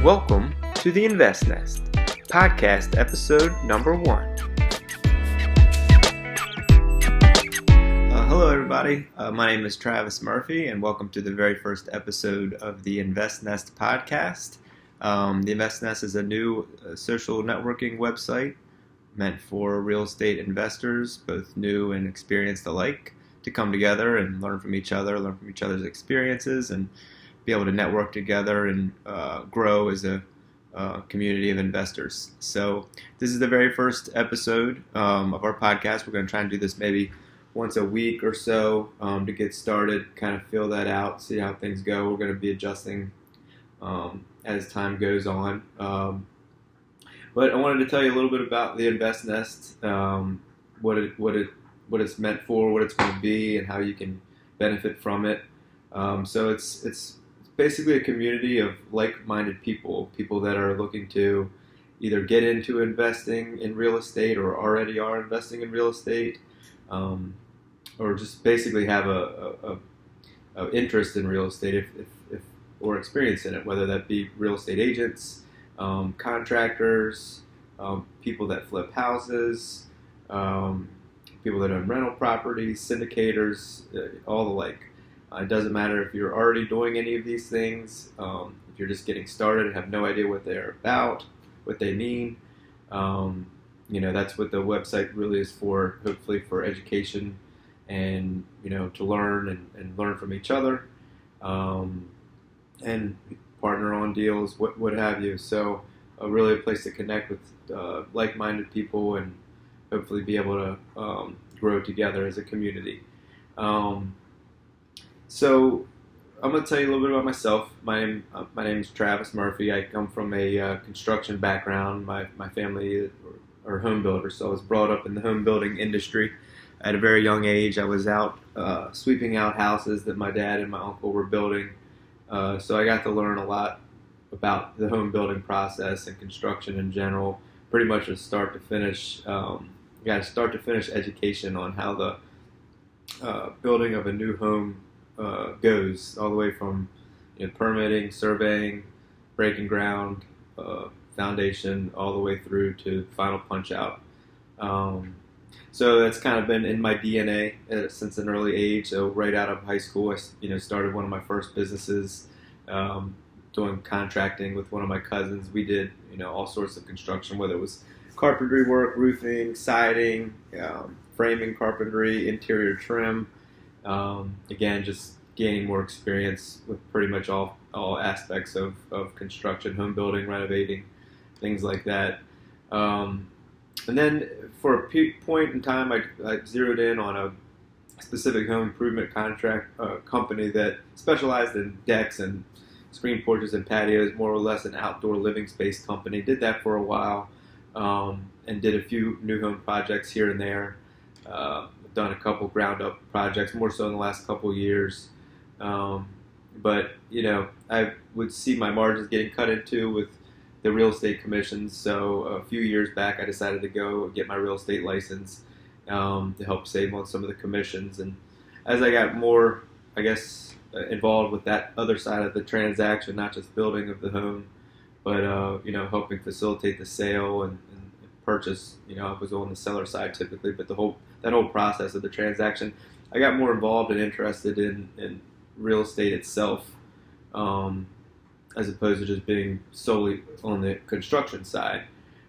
Welcome to the Invest Nest, podcast episode number 1. Hello everybody, my name is Travis Murphy and welcome to the very first episode of the Invest Nest podcast. The Invest Nest is a new social networking website meant for real estate investors, both new and experienced alike, to come together and learn from each other, learn from each other's experiences, and be able to network together and grow as a community of investors. So this is the very first episode of our podcast. We're going to try and do this maybe once a week or so to get started, kind of feel that out, see how things go. We're going to be adjusting as time goes on. But I wanted to tell you a little bit about the Invest Nest, what it's meant for, what it's going to be, and how you can benefit from it. So it's basically a community of like-minded people that are looking to either get into investing in real estate or already are investing in real estate, or just basically have a interest in real estate if or experience in it, whether that be real estate agents, contractors, people that flip houses, people that own rental properties, syndicators, all the like. It doesn't matter if you're already doing any of these things, if you're just getting started and have no idea what they're about, what they mean. That's what the website really is for, hopefully for education and, to learn and learn from each other, and partner on deals, what have you. So really a place to connect with like-minded people and hopefully be able to grow together as a community. So I'm going to tell you a little bit about myself. My name is Travis Murphy. I come from a construction background. My family are home builders, so I was brought up in the home building industry. At a very young age, I was out sweeping out houses that my dad and my uncle were building. So I got to learn a lot about the home building process and construction in general, pretty much a start to finish. Got a start to finish education on how the building of a new home goes, all the way from permitting, surveying, breaking ground, foundation, all the way through to final punch out. So that's kind of been in my DNA since an early age. So right out of high school, I started one of my first businesses, doing contracting with one of my cousins. We did all sorts of construction, whether it was carpentry work, roofing, siding, framing carpentry, interior trim. Again, just gaining more experience with pretty much all aspects of construction, home building, renovating, things like that. And then for a point in time, I zeroed in on a specific home improvement contract company that specialized in decks and screen porches and patios, more or less an outdoor living space company. Did that for a while, and did a few new home projects here and there. Done a couple ground up projects, more so in the last couple of years. But I would see my margins getting cut into with the real estate commissions. So a few years back, I decided to go get my real estate license to help save on some of the commissions. And as I got more, involved with that other side of the transaction, not just building of the home, but helping facilitate the sale and purchase. I was on the seller side typically, but that whole process of the transaction, I got more involved and interested in real estate itself, as opposed to just being solely on the construction side.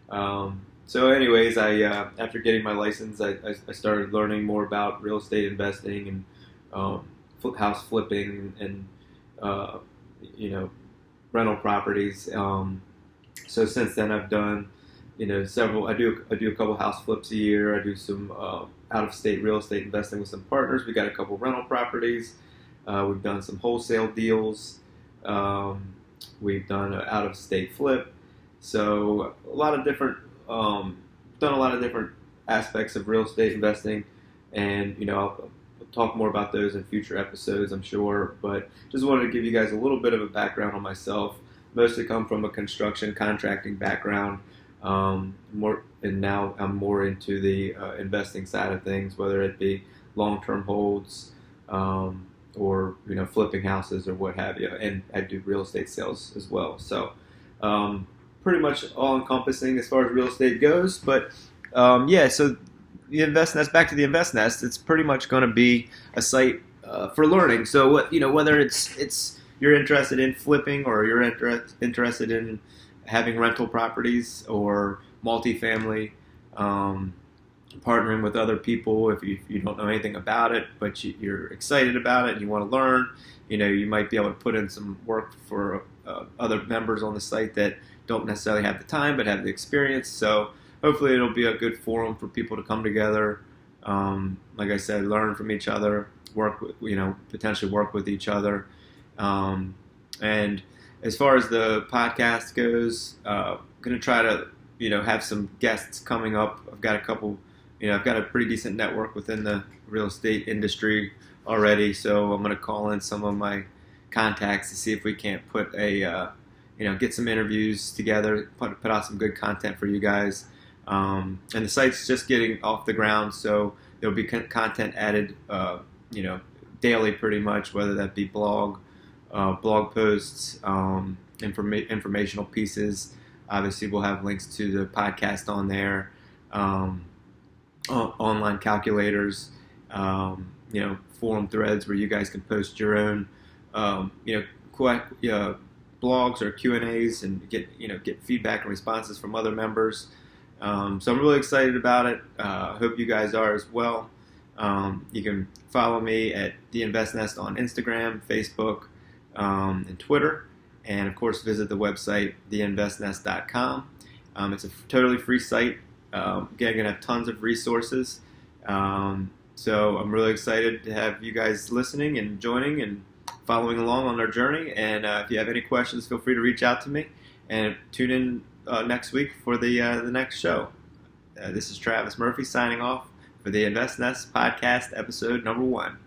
So anyways, after getting my license, I started learning more about real estate investing and house flipping and rental properties. So since then, I've done several. I do a couple house flips a year. I do some out-of-state real estate investing with some partners. We got a couple rental properties. We've done some wholesale deals. We've done an out-of-state flip. So a lot of different, done a lot of different aspects of real estate investing, and I'll talk more about those in future episodes, I'm sure. But just wanted to give you guys a little bit of a background on myself. Mostly come from a construction contracting background. And now I'm more into the investing side of things, whether it be long-term holds, or flipping houses or what have you, and I do real estate sales as well. So Pretty much all encompassing as far as real estate goes. But so the Invest Nest, back to the Invest Nest, it's pretty much going to be a site for learning. So whether it's you're interested in flipping or you're interested in having rental properties or multifamily, partnering with other people if you don't know anything about it, but you're excited about it and you want to learn, you might be able to put in some work for other members on the site that don't necessarily have the time but have the experience. So hopefully it'll be a good forum for people to come together. Like I said, learn from each other, work with, potentially work with each other. And as far as the podcast goes, going to try to, have some guests coming up. I've got a couple, I've got a pretty decent network within the real estate industry already. So I'm going to call in some of my contacts to see if we can't put get some interviews together, put out some good content for you guys. And the site's just getting off the ground, so there'll be content added, daily pretty much, whether that be blog posts, informational pieces. Obviously, we'll have links to the podcast on there, online calculators, forum threads where you guys can post your own, blogs or Q&As and get feedback and responses from other members. So I'm really excited about it. Hope you guys are as well. You can follow me at The Invest Nest on Instagram, Facebook, and Twitter. And, of course, visit the website, theinvestnest.com. It's a totally free site. Again, going to have tons of resources. So I'm really excited to have you guys listening and joining and following along on our journey. And if you have any questions, feel free to reach out to me. And tune in next week for the next show. This is Travis Murphy signing off for the Invest Nest podcast, episode number 1.